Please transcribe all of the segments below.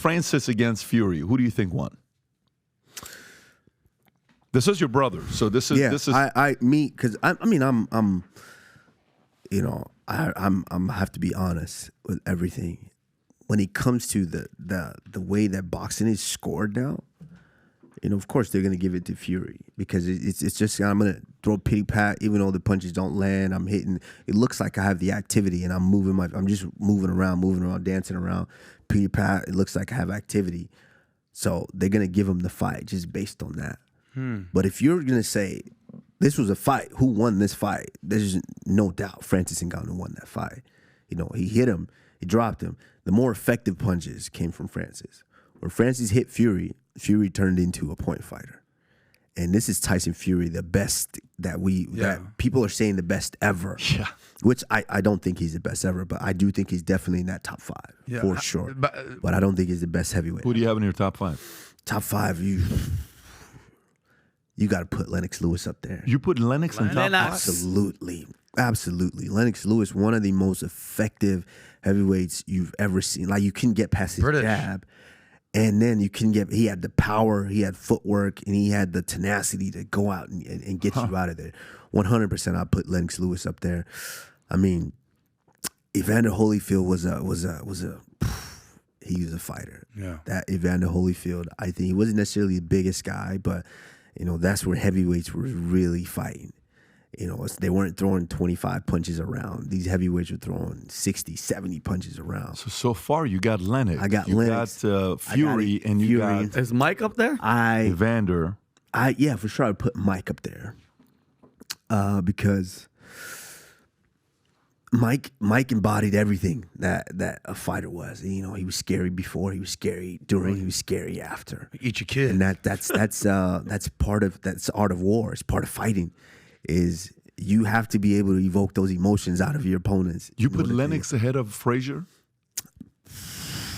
Francis against Fury, who do you think won? This is your brother, so this is because I'm you know, I'm have to be honest with everything. When it comes to the way that boxing is scored now, you know, of course they're gonna give it to Fury because it's just I'm gonna throw pity pat even though the punches don't land. I'm hitting. It looks like I have the activity and I'm just moving around, dancing around, pity pat. It looks like I have activity, so they're gonna give him the fight just based on that. But if you're gonna say this was a fight, who won this fight? There's no doubt Francis Ngannou won that fight. You know, he hit him, he dropped him. The more effective punches came from Francis. When Francis hit Fury, Fury turned into a point fighter. And this is Tyson Fury, the best that people are saying the best ever. Yeah. Which I don't think he's the best ever, but I do think he's definitely in that top 5 for sure. But I don't think he's the best heavyweight. Who do you have in your top 5? Top 5, you got to put Lennox Lewis up there. You put Lennox in top 5? Absolutely. Lennox Lewis, one of the most effective heavyweights you've ever seen. Like, you can get past his jab, and then he had the power, he had footwork, and he had the tenacity to go out and get you out of there. 100%, I put Lennox Lewis up there. I mean, Evander Holyfield was a fighter. Yeah. That Evander Holyfield, I think he wasn't necessarily the biggest guy, but you know, that's where heavyweights were really fighting. You know, they weren't throwing 25 punches around. These heavyweights were throwing 60, 70 punches around. So far, you got Lennox. I got Lennox. You got Fury, and you got... Is Mike up there? Evander. Yeah, for sure I'd put Mike up there. Because Mike embodied everything that a fighter was. You know, he was scary before, he was scary during, he was scary after. Eat your kid. And that's art of war. It's part of fighting. Is you have to be able to evoke those emotions out of your opponents. You put Lennox ahead of Frazier?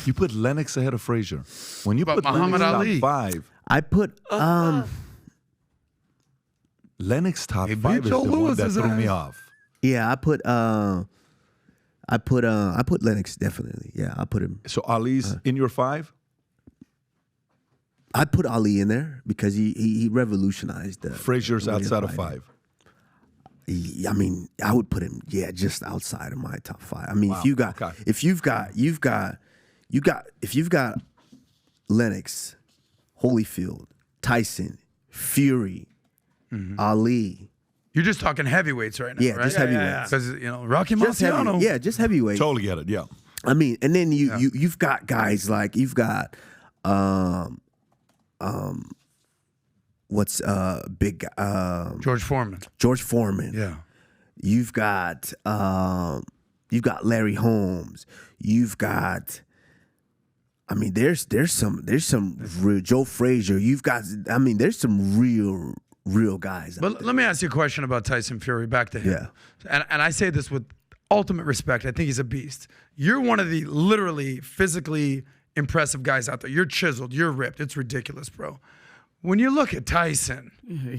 You put Lennox ahead of Frazier. When you put Muhammad Lennox Ali? top 5, I put Lennox top 5 is the one that threw me off. Yeah, I put Lennox definitely. Yeah, I put him. So Ali's in your 5? I put Ali in there because he revolutionized. Frazier's outside of 5. I mean, I would put him, just outside of my top 5. I mean, Wow. if you've got Lennox, Holyfield, Tyson, Fury, Ali. You're just talking heavyweights right now, right? Just heavyweights. Because, you know, Rocky Marciano. Just heavyweights. Totally get it, yeah. I mean, and then you've got guys like, you've got, what's big George Foreman. George Foreman. Yeah. You've got Larry Holmes. You've got, I mean, there's some real Joe Frazier. There's some real guys. But let me ask you a question about Tyson Fury. Back to him. Yeah. And I say this with ultimate respect. I think he's a beast. You're one of the literally physically impressive guys out there. You're chiseled. You're ripped. It's ridiculous, bro. When you look at Tyson, I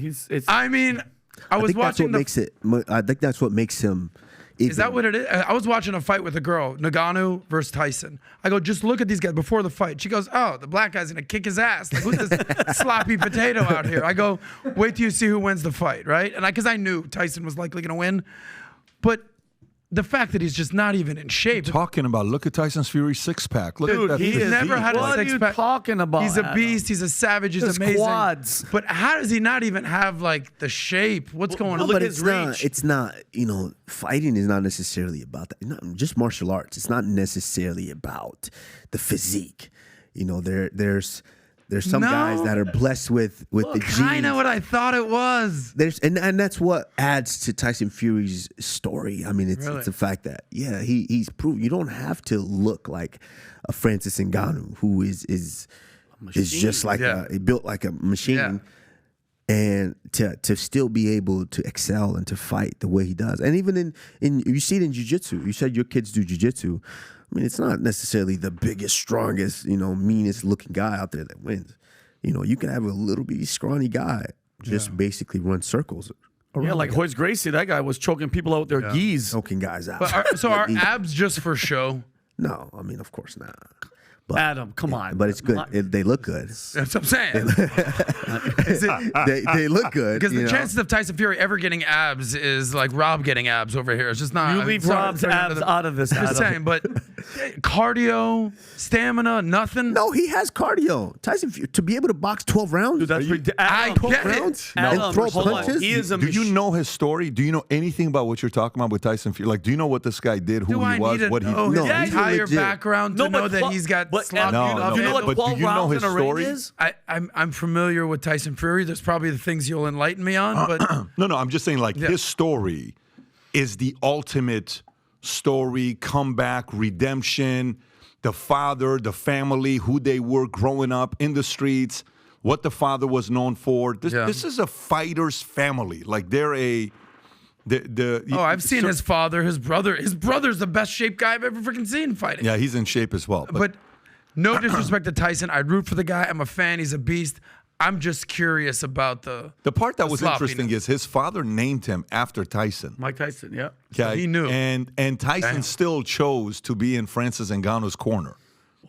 think that's what makes him. Is that what it is? I was watching a fight with a girl, Ngannou versus Tyson. I go, just look at these guys before the fight. She goes, oh, the black guy's gonna kick his ass. Like, who's this sloppy potato out here? I go, wait till you see who wins the fight, right? And because I knew Tyson was likely gonna win, but the fact that he's just not even in shape. Talking about, look at Tyson's Fury 6-pack. Look at that. He's never had a 6-pack. What are you talking about? He's a beast. He's a savage. He's amazing. Quads. But how does he not even have like the shape? What's going on? But it's not. You know, fighting is not necessarily about that. Not just martial arts. It's not necessarily about the physique. You know, there's some guys that are blessed with the genes. Kind of what I thought it was. And that's what adds to Tyson Fury's story. I mean, it's the fact that he's proven you don't have to look like a Francis Ngannou who is just like built like a machine, and to still be able to excel and to fight the way he does. And even in you see it in jiu-jitsu. You said your kids do jiu-jitsu. I mean, it's not necessarily the biggest, strongest, meanest looking guy out there that wins. You know, you can have a little bitty scrawny guy just basically run circles. Yeah, like Hoyce Gracie, that guy was choking people out with their geese. Choking guys out. But so are abs just for show? No, I mean, of course not. But, Adam, come on. But it's good. They look good. That's what I'm saying. They look good. Because the you know? chances of Tyson Fury ever getting abs is like Rob getting abs over here. It's just not. You leave sorry, Rob's sorry, abs out of this, I'm just Adam. saying, but cardio, stamina, nothing. No, he has cardio. Tyson Fury, to be able to box 12 rounds. Dude, that's I get it. rounds Adam, and throw hold on. punches. He is a Do you know his story? Do you know anything about what you're talking about with Tyson Fury? Like, do you know what this guy did, who Do he I was, need to what he know No, his he's entire legit. background to know that he's got sloppy No, love you know handles? what but do 12 you know rounds his in a ring story? is? I'm familiar with Tyson Fury. There's probably the things you'll enlighten me on, but No, I'm just saying, like, Yeah. his story is the ultimate story, comeback, redemption, the father, the family, who they were growing up in the streets, what the father was known for. This is a fighter's family. Like, they're a... I've seen his father, his brother. His brother's the best shape guy I've ever freaking seen fighting. Yeah, he's in shape as well. But no disrespect to Tyson. I'd root for the guy. I'm a fan. He's a beast. I'm just curious about the part that was sloppiness. interesting is his father named him after Tyson. Mike Tyson, yeah. Yeah, he knew. And Tyson still chose to be in Francis Ngannou's corner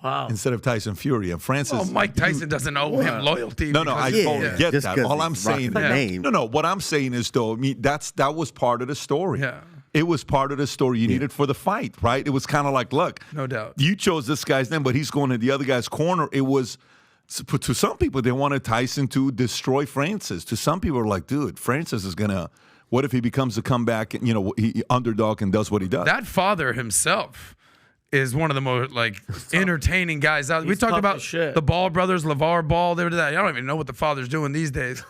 Wow. instead of Tyson Fury. And Francis... Oh, Mike Tyson doesn't owe him loyalty. No, I because- totally get Just that. 'cause All I'm he's rocking saying, the name. no. What I'm saying is, though, I mean, that was part of the story. Yeah. It was part of the story you needed for the fight, right? It was kind of like, look, No doubt. you chose this guy's name, but he's going to the other guy's corner. It was, to some people, they wanted Tyson to destroy Francis. To some people, are like, dude, Francis is gonna. What if he becomes a comeback, he underdog and does what he does? That father himself is one of the most like entertaining guys out. We He's talked tough about as shit. the Ball brothers, LeVar Ball. They were that. I don't even know what the father's doing these days.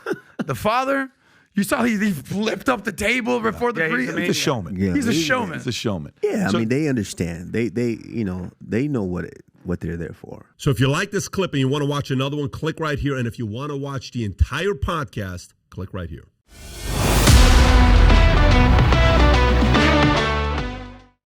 The father, you saw he flipped up the table before the Yeah, he's free. amazing. He's a showman. Yeah, He's a he- showman. He's a showman. Yeah, So- I mean, they understand. They know what they're there for. So if you like this clip and you want to watch another one, click right here. And if you want to watch the entire podcast, click right here.